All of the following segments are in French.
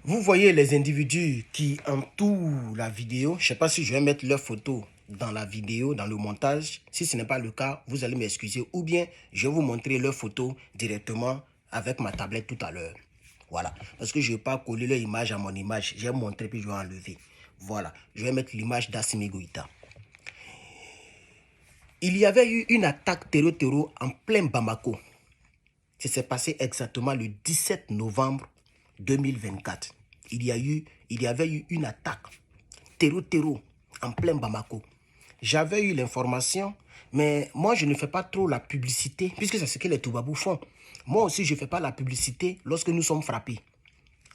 Vous voyez les individus qui entourent la vidéo. Je ne sais pas si je vais mettre leur photo dans la vidéo, dans le montage. Si ce n'est pas le cas, vous allez m'excuser. Ou bien, je vais vous montrer leur photo directement avec ma tablette tout à l'heure. Voilà. Parce que je ne vais pas coller leur image à mon image. Je vais montrer puis je vais enlever. Voilà. Je vais mettre l'image d'Assimi Goïta. Il y avait eu une attaque terreau en plein Bamako. Ça s'est passé exactement le 17 novembre 2024. Il y avait eu une attaque terreau en plein Bamako. J'avais eu l'information, mais moi je ne fais pas trop la publicité, puisque c'est ce que les Toubabous font. Moi aussi je ne fais pas la publicité lorsque nous sommes frappés.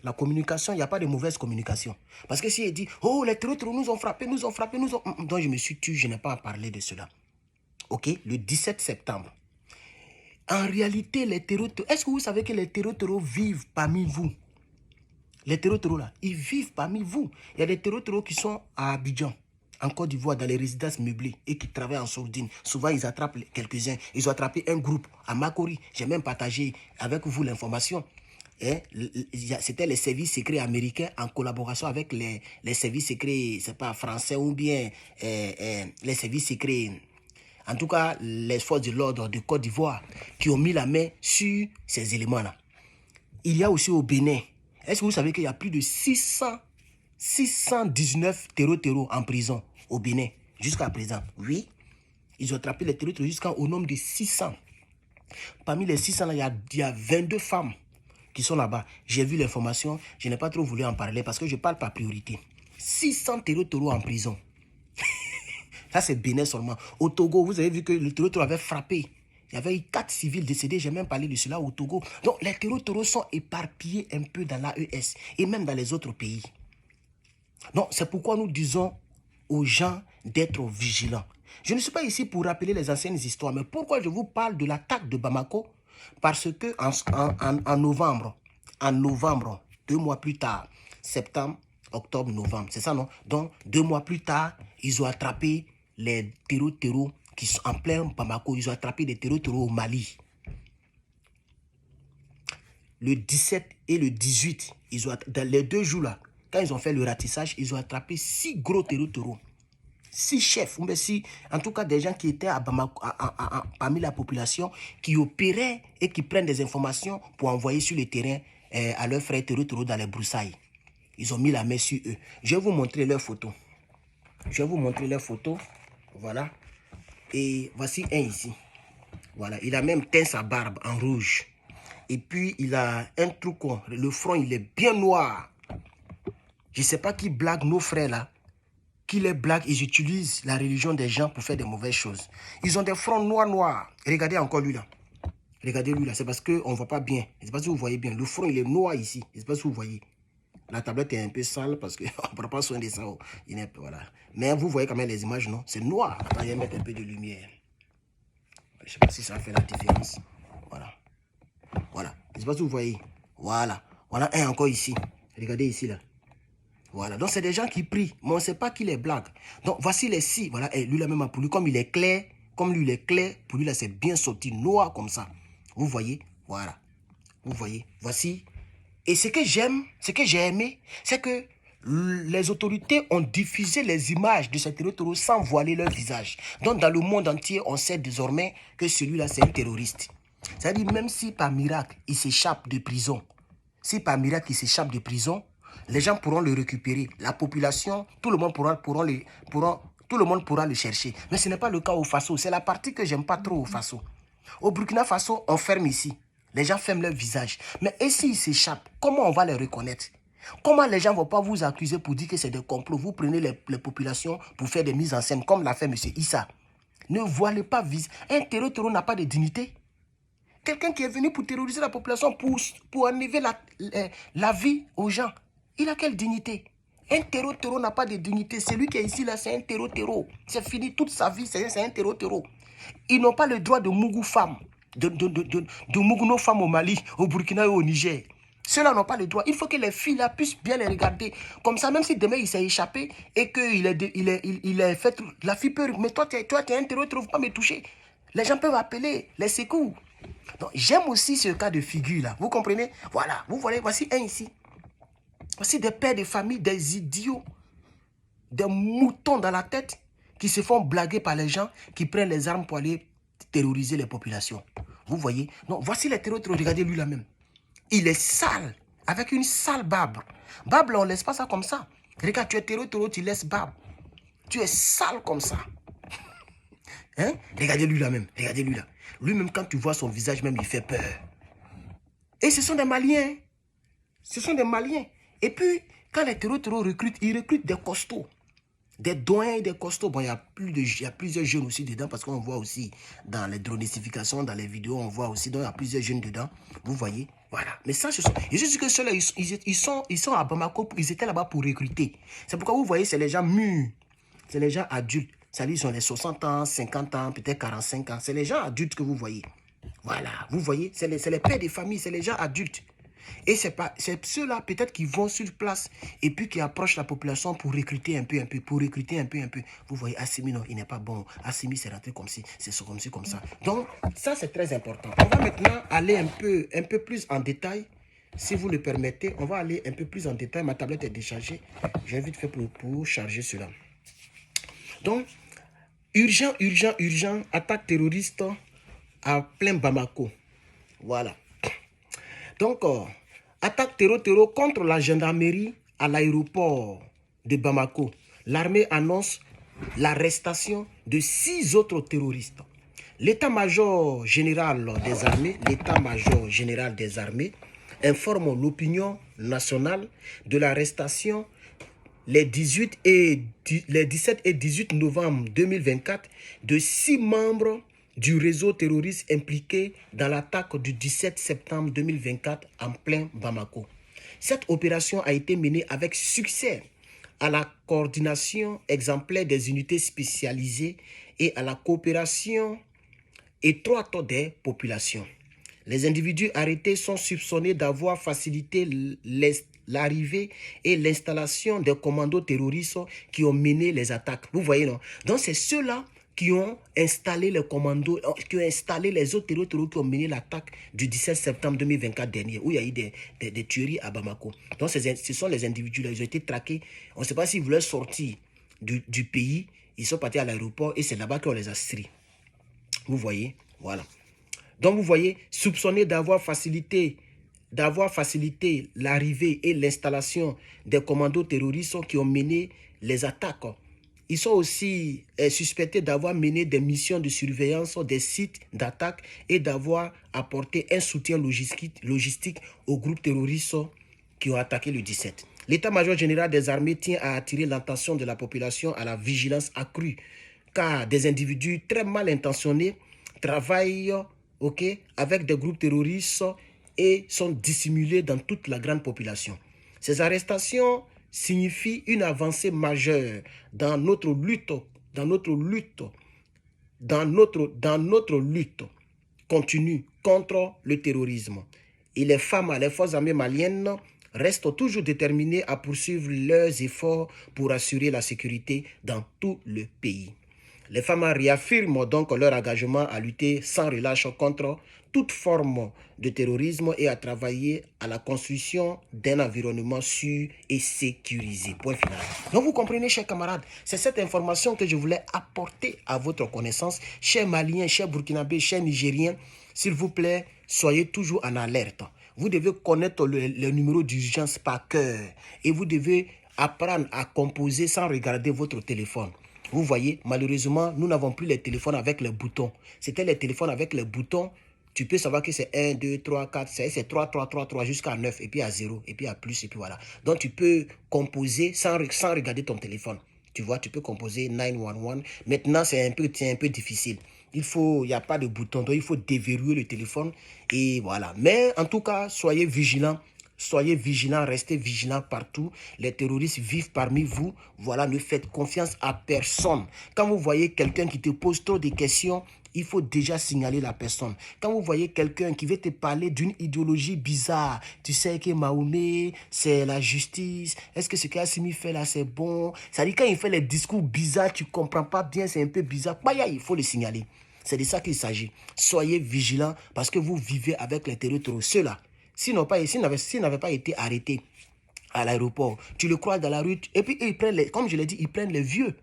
La communication, il n'y a pas de mauvaise communication. Parce que si elle dit, oh les terreaux nous ont frappés, nous ont frappés, nous ont... Donc je me suis tué, je n'ai pas à parler de cela. Ok, le 17 septembre. En réalité, les terreaux, est-ce que vous savez que les terreaux vivent parmi vous? Les terreaux là, ils vivent parmi vous. Il y a des terreaux qui sont à Abidjan, en Côte d'Ivoire, dans les résidences meublées et qui travaillent en sourdine. Souvent, ils attrapent quelques-uns. Ils ont attrapé un groupe à Makori. J'ai même partagé avec vous l'information. C'était les services secrets américains en collaboration avec les services secrets, c'est pas français ou bien les services secrets, en tout cas les forces de l'ordre de Côte d'Ivoire qui ont mis la main sur ces éléments-là. Il y a aussi au Bénin. Est-ce que vous savez qu'il y a plus de 619 terreaux en prison au Bénin jusqu'à présent? Oui, ils ont attrapé les terreaux jusqu'au nombre de 600. Parmi les 600, là, il y a 22 femmes qui sont là-bas. J'ai vu l'information, je n'ai pas trop voulu en parler parce que je parle par priorité. 600 terreaux en prison. Ça, c'est Bénin seulement. Au Togo, vous avez vu que le terreau avait frappé. Il y avait eu 4 civils décédés. J'ai même parlé de cela au Togo. Donc, les terreaux sont éparpillés un peu dans l'AES et même dans les autres pays. Donc, c'est pourquoi nous disons aux gens d'être vigilants. Je ne suis pas ici pour rappeler les anciennes histoires, mais pourquoi je vous parle de l'attaque de Bamako? Parce que en novembre, 2 mois plus tard, septembre, octobre, novembre, c'est ça non? Donc, 2 mois plus tard, ils ont attrapé les terreaux qui sont en plein Bamako. Ils ont attrapé des terreaux au Mali. Le 17 et le 18, dans les 2 jours là, quand ils ont fait le ratissage, ils ont attrapé 6 gros terreaux. 6 chefs, ou bien 6, en tout cas des gens qui étaient à Bamako, parmi la population, qui opéraient et qui prennent des informations pour envoyer sur le terrain à leurs frères terreaux dans les broussailles. Ils ont mis la main sur eux. Je vais vous montrer leurs photos. Voilà. Et voici un ici. Voilà. Il a même teint sa barbe en rouge. Et puis, il a un truc, le front, il est bien noir. Je ne sais pas qui blague nos frères là. Qui les blaguent, ils utilisent la religion des gens pour faire des mauvaises choses. Ils ont des fronts noirs. Regardez encore lui là. Regardez lui là, c'est parce qu'on ne voit pas bien. Je ne sais pas si vous voyez bien. Le front, il est noir ici. Je ne sais pas si vous voyez. La tablette est un peu sale parce qu'on ne prend pas soin de ça. Voilà. Mais vous voyez quand même les images, non? C'est noir. Attends, je vais mettre un peu de lumière. Je ne sais pas si ça fait la différence. Voilà. Voilà. Je ne sais pas si vous voyez. Voilà. Voilà un encore ici. Regardez ici là. Voilà. Donc c'est des gens qui prient. Mais on ne sait pas qui les blague. Donc voici les 6. Voilà. Et lui là même pour lui, comme il est clair. Comme lui il est clair. Pour lui là c'est bien sorti. Noir comme ça. Vous voyez. Voilà. Vous voyez. Voici. Et ce que j'aime, ce que j'ai aimé, c'est que les autorités ont diffusé les images de ces terreaux sans voiler leur visage. Donc dans le monde entier, on sait désormais que celui-là, c'est un terroriste. C'est-à-dire, même si par miracle, il s'échappe de prison, les gens pourront le récupérer. La population, tout le monde pourra le chercher. Mais ce n'est pas le cas au Faso. C'est la partie que j'aime pas trop au Faso. Au Burkina Faso, on ferme ici. Les gens ferment leur visage. Mais et s'ils s'échappent, comment on va les reconnaître? Comment les gens ne vont pas vous accuser pour dire que c'est des complots? Vous prenez les populations pour faire des mises en scène, comme l'a fait M. Issa. Ne voilez pas visage. Un terreau n'a pas de dignité. Quelqu'un qui est venu pour terroriser la population, pour enlever la vie aux gens, il a quelle dignité? Un terreau n'a pas de dignité. Celui qui est ici, là, c'est un terreau. C'est fini toute sa vie, c'est un terreau. Ils n'ont pas le droit de mougou femme. De Muguno femmes au Mali, au Burkina et au Niger. Ceux-là n'ont pas le droit. Il faut que les filles là puissent bien les regarder. Comme ça, même si demain il s'est échappé et qu'il est fait... La fille peut... Mais toi, tu es un terreau, tu ne veux pas me toucher. Les gens peuvent appeler les secours. Donc, j'aime aussi ce cas de figure là. Vous comprenez? Voilà. Vous voyez, voici un ici. Voici des pères de famille, des idiots, des moutons dans la tête qui se font blaguer par les gens qui prennent les armes pour aller terroriser les populations. Vous voyez? Donc, voici les terroristes. Regardez lui là même. Il est sale, avec une sale barbe. Barbe, on ne laisse pas ça comme ça. Regarde, tu es terroriste, tu laisses barbe. Tu es sale comme ça. Hein? Regardez lui là même. Regardez lui là. Lui-même, quand tu vois son visage, même, il fait peur. Et ce sont des Maliens. Ce sont des Maliens. Et puis, quand les terroristes recrutent, ils recrutent des costauds. Des doyens et des costauds. Bon, il y a plusieurs jeunes aussi dedans parce qu'on voit aussi dans les dronifications, dans les vidéos, on voit aussi, donc il y a plusieurs jeunes dedans. Vous voyez? Voilà. Mais ça, je dis que ceux-là, ils sont à Bamako, ils étaient là-bas pour recruter. C'est pourquoi vous voyez, c'est les gens mûrs. C'est les gens adultes. C'est-à-dire, ils ont les 60 ans, 50 ans, peut-être 45 ans. C'est les gens adultes que vous voyez. Voilà. Vous voyez? C'est les pères des familles, c'est les gens adultes. Et c'est ceux-là peut-être qui vont sur place et puis qui approchent la population pour recruter un peu, pour recruter un peu. Vous voyez, Assimi, non, il n'est pas bon. Assimi, c'est rentré comme si, c'est comme ci, comme ça. Donc, ça, c'est très important. On va maintenant aller un peu plus en détail. Si vous le permettez, on va aller un peu plus en détail. Ma tablette est déchargée. J'ai vite fait pour charger cela. Donc, urgent, attaque terroriste à plein Bamako. Voilà. Donc, attaque terror contre la gendarmerie à l'aéroport de Bamako. L'armée annonce l'arrestation de 6 autres terroristes. L'état-major général des armées, informe l'opinion nationale de l'arrestation les 17 et 18 novembre 2024 de 6 membres du réseau terroriste impliqué dans l'attaque du 17 septembre 2024 en plein Bamako. Cette opération a été menée avec succès à la coordination exemplaire des unités spécialisées et à la coopération étroite des populations. Les individus arrêtés sont soupçonnés d'avoir facilité l'arrivée et l'installation des commandos terroristes qui ont mené les attaques. Vous voyez, non? Donc, c'est ceux-là qui ont installé les commandos, qui ont installé les autres terroristes qui ont mené l'attaque du 17 septembre 2024 dernier, où il y a eu des tueries à Bamako. Donc, ce sont les individus-là, ils ont été traqués. On ne sait pas s'ils voulaient sortir du pays. Ils sont partis à l'aéroport et c'est là-bas qu'on les a stris. Vous voyez? Voilà. Donc, vous voyez, soupçonnés d'avoir facilité l'arrivée et l'installation des commandos terroristes qui ont mené les attaques. Ils sont aussi suspectés d'avoir mené des missions de surveillance des sites d'attaque et d'avoir apporté un soutien logistique aux groupes terroristes qui ont attaqué le 17. L'état-major général des armées tient à attirer l'attention de la population à la vigilance accrue, car des individus très mal intentionnés travaillent avec des groupes terroristes et sont dissimulés dans toute la grande population. Ces arrestations signifient une avancée majeure dans notre lutte continue contre le terrorisme. Et les forces armées maliennes restent toujours déterminées à poursuivre leurs efforts pour assurer la sécurité dans tout le pays. Les femmes réaffirment donc leur engagement à lutter sans relâche contre toute forme de terrorisme et à travailler à la construction d'un environnement sûr et sécurisé. Point final. Donc vous comprenez, chers camarades, c'est cette information que je voulais apporter à votre connaissance. Chers Maliens, chers Burkinabés, chers Nigériens, s'il vous plaît, soyez toujours en alerte. Vous devez connaître le numéro d'urgence par cœur et vous devez apprendre à composer sans regarder votre téléphone. Vous voyez, malheureusement, nous n'avons plus les téléphones avec les boutons. C'était les téléphones avec les boutons. Tu peux savoir que c'est 1, 2, 3, 4, c'est 3, 3, 3, 3 jusqu'à 9, et puis à 0, et puis à plus, et puis voilà. Donc, tu peux composer sans regarder ton téléphone. Tu vois, tu peux composer 911. Maintenant, c'est un peu difficile. Il n'y a pas de bouton, donc il faut déverrouiller le téléphone, et voilà. Mais en tout cas, soyez vigilants. Soyez vigilants, restez vigilants partout. Les terroristes vivent parmi vous. Voilà, ne faites confiance à personne. Quand vous voyez quelqu'un qui te pose trop de questions, il faut déjà signaler la personne. Quand vous voyez quelqu'un qui veut te parler d'une idéologie bizarre, tu sais que Mahomet, c'est la justice. Est-ce que ce qu'Assimi fait là, c'est bon? Ça dit quand il fait les discours bizarres, tu ne comprends pas bien, c'est un peu bizarre. Il faut le signaler. C'est de ça qu'il s'agit. Soyez vigilants parce que vous vivez avec les terroristes. Ceux-là, s'ils n'avaient pas été arrêtés à l'aéroport. Tu le croises dans la rue. Et puis, ils prennent comme je l'ai dit, ils prennent les vieux.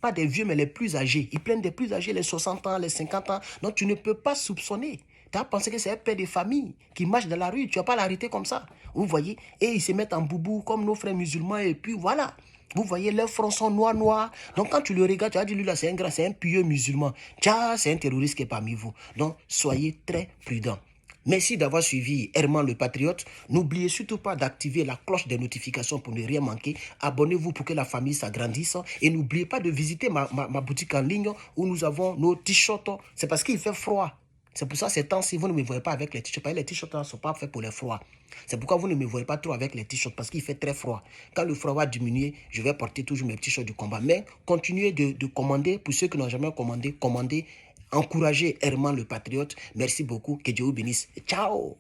Pas des vieux, mais les plus âgés. Ils prennent des plus âgés, les 60 ans, les 50 ans. Donc, tu ne peux pas soupçonner. Tu as pensé que c'est un père de famille qui marche dans la rue. Tu ne vas pas l'arrêter comme ça. Vous voyez? Et ils se mettent en boubou comme nos frères musulmans. Et puis, voilà. Vous voyez, leurs fronts sont noirs, noirs. Donc, quand tu le regardes, tu vas dire, lui, là, c'est un grand, c'est un pieux musulman. Tiens, c'est un terroriste qui est parmi vous. Donc, soyez très prudents. Merci d'avoir suivi Herman le Patriote. N'oubliez surtout pas d'activer la cloche des notifications pour ne rien manquer. Abonnez-vous pour que la famille s'agrandisse. Et n'oubliez pas de visiter ma boutique en ligne où nous avons nos t-shirts. C'est parce qu'il fait froid. C'est pour ça, ces temps-ci, vous ne me voyez pas avec les t-shirts. Les t-shirts ne sont pas faits pour les froids. C'est pourquoi vous ne me voyez pas trop avec les t-shirts, parce qu'il fait très froid. Quand le froid va diminuer, je vais porter toujours mes t-shirts du combat. Mais continuez de commander. Pour ceux qui n'ont jamais commandé, commandez. Encouragez Herman le Patriote. Merci beaucoup. Que Dieu vous bénisse. Ciao.